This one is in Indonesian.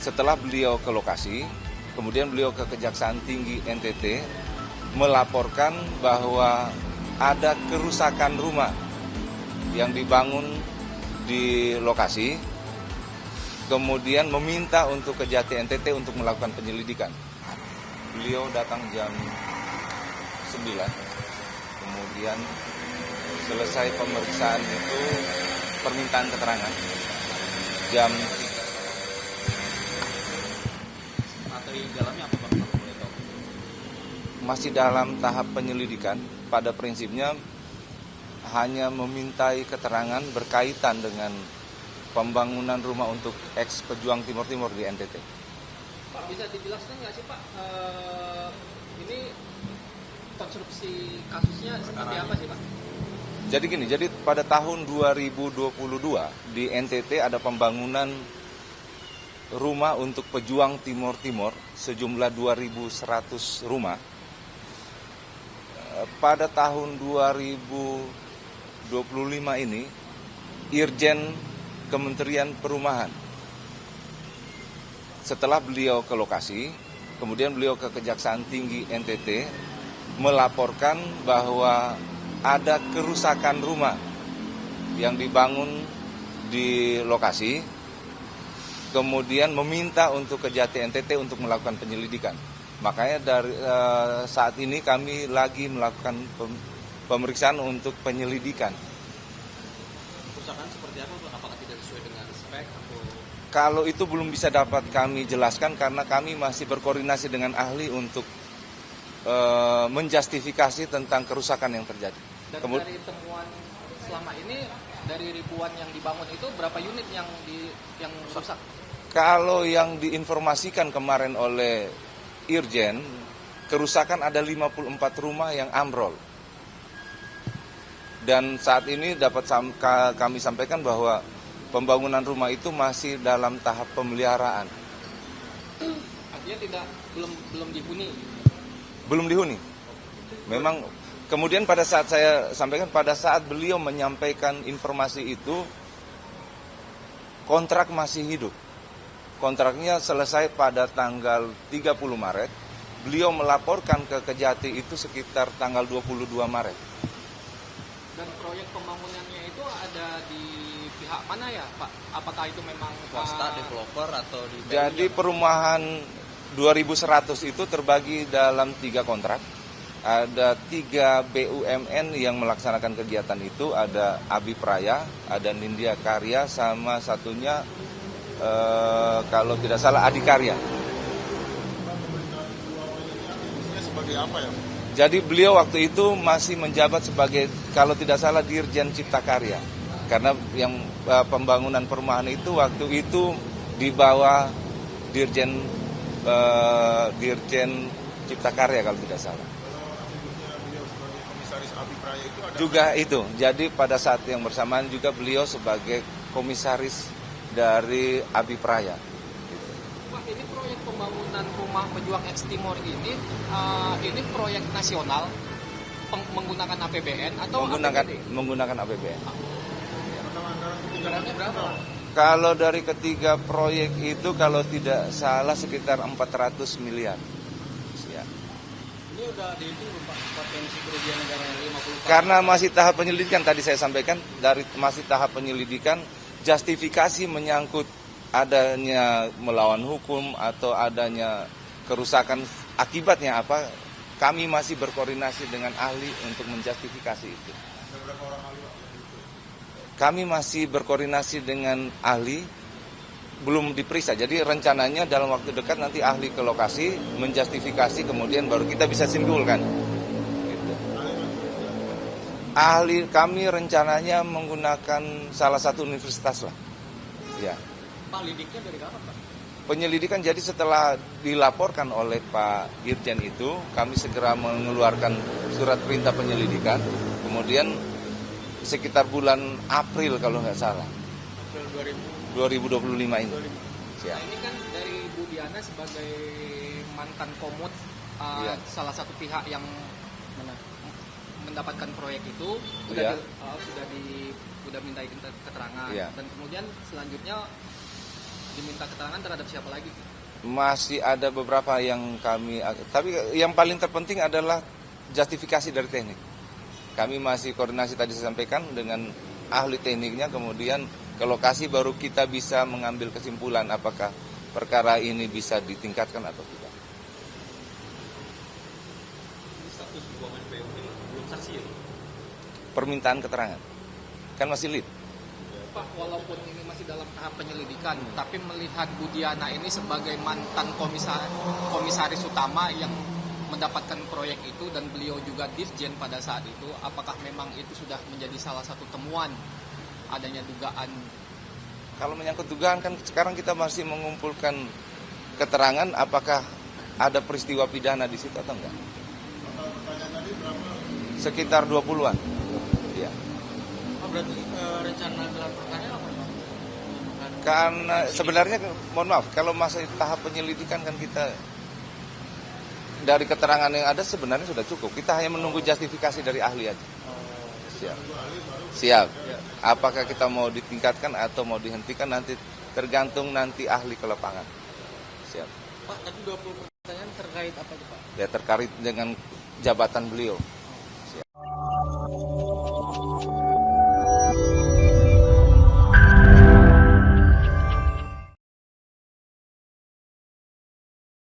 Setelah beliau ke lokasi, kemudian beliau ke Kejaksaan Tinggi NTT melaporkan bahwa ada kerusakan rumah yang dibangun di lokasi, kemudian meminta untuk Kejati NTT untuk melakukan penyelidikan. Beliau datang jam 9, kemudian selesai pemeriksaan itu permintaan keterangan jam 3. Materi dalamnya apa Bang? Masih dalam tahap penyelidikan. Pada prinsipnya hanya memintai keterangan berkaitan dengan pembangunan rumah untuk ex pejuang Timur Timur di NTT. Pak, bisa dijelaskan nggak sih Pak, ini konstruksi kasusnya seperti apa sih Pak? Jadi gini, pada tahun 2022 di NTT ada pembangunan rumah untuk pejuang Timur Timur sejumlah 2.100 rumah. Pada tahun 2025 ini, Irjen Kementerian Perumahan, setelah beliau ke lokasi, kemudian beliau ke Kejaksaan Tinggi NTT, melaporkan bahwa ada kerusakan rumah yang dibangun di lokasi, kemudian meminta untuk Kejati NTT untuk melakukan penyelidikan. Makanya dari saat ini kami lagi melakukan pemeriksaan untuk penyelidikan. Kerusakan seperti apa Pak? Apakah tidak sesuai dengan spek atau? Kalau itu belum bisa dapat kami jelaskan karena kami masih berkoordinasi dengan ahli untuk menjustifikasi tentang kerusakan yang terjadi. Dan dari temuan selama ini, dari ribuan yang dibangun itu berapa unit yang rusak? Kalau yang diinformasikan kemarin oleh Irjen, kerusakan ada 54 rumah yang ambrol. Dan saat ini dapat kami sampaikan bahwa pembangunan rumah itu masih dalam tahap pemeliharaan. Artinya belum dihuni? Belum dihuni. Memang kemudian pada saat saya sampaikan, pada saat beliau menyampaikan informasi itu, kontrak masih hidup. Kontraknya selesai pada tanggal 30 Maret. Beliau melaporkan ke Kejati itu sekitar tanggal 22 Maret. Dan proyek pembangunannya itu ada di pihak mana ya Pak? Apakah itu memang swasta, developer atau di BUMN? Jadi perumahan 2100 itu terbagi dalam 3 kontrak. Ada 3 BUMN yang melaksanakan kegiatan itu, ada Abipraya, ada Nindya Karya, sama satunya kalau tidak salah Adikarya. Sebagai apa ya? Jadi beliau waktu itu masih menjabat sebagai, kalau tidak salah, Dirjen Cipta Karya. Karena yang pembangunan perumahan itu waktu itu di bawah Dirjen Cipta Karya kalau tidak salah. Beliau sebagai komisaris Abipraya itu ada Juga itu. Jadi pada saat yang bersamaan juga beliau sebagai komisaris dari Abipraya. Pak, ini proyek pembangunan rumah pejuang ex Timor ini proyek nasional menggunakan APBN atau menggunakan APBN. Anggarannya berapa? Kalau dari ketiga proyek itu kalau tidak salah sekitar 400 miliar. Ya. Ini udah dihitung belum Pak potensi kerugian negara yang 50? Karena masih tahap penyelidikan, tadi saya sampaikan masih tahap penyelidikan, justifikasi menyangkut adanya melawan hukum atau adanya kerusakan, akibatnya apa, kami masih berkoordinasi dengan ahli untuk menjustifikasi itu. Kami masih berkoordinasi dengan ahli, belum diperiksa. Jadi rencananya dalam waktu dekat nanti ahli ke lokasi, menjustifikasi, kemudian baru kita bisa simpulkan. Gitu. Ahli kami rencananya menggunakan salah satu universitas lah. Ya. Pak, lidiknya dari kapan Pak? Penyelidikan jadi setelah dilaporkan oleh Pak Irjen itu, kami segera mengeluarkan surat perintah penyelidikan. Kemudian sekitar bulan April kalau nggak salah. April 2025 ini. Nah, ini kan dari Bu Diana sebagai mantan komut salah satu pihak yang mendapatkan proyek itu sudah minta keterangan dan kemudian selanjutnya Diminta keterangan terhadap siapa lagi? Masih ada beberapa yang kami, tapi yang paling terpenting adalah justifikasi dari teknik. Kami masih koordinasi tadi saya sampaikan dengan ahli tekniknya, kemudian ke lokasi baru kita bisa mengambil kesimpulan apakah perkara ini bisa ditingkatkan atau tidak. Status buangan PU ini belum saksi ya? Permintaan keterangan, kan masih lead. Pak, walaupun ini masih dalam tahap penyelidikan, tapi melihat Budiana ini sebagai mantan komisaris utama yang mendapatkan proyek itu dan beliau juga dirjen pada saat itu, apakah memang itu sudah menjadi salah satu temuan adanya dugaan? Kalau menyangkut dugaan kan sekarang kita masih mengumpulkan keterangan apakah ada peristiwa pidana di situ atau enggak. Pertanyaan tadi berapa? Sekitar 20-an. Ya. Berarti rencana gelar perkara apa Pak? Karena sebenarnya mohon maaf kalau masih tahap penyelidikan kan kita dari keterangan yang ada sebenarnya sudah cukup. Kita hanya menunggu justifikasi dari ahli aja. Siap. Siap. Apakah kita mau ditingkatkan atau mau dihentikan nanti tergantung nanti ahli ke lapangan. Siap. Pak, tadi 20 pertanyaan terkait apa itu Pak? Ya terkait dengan jabatan beliau.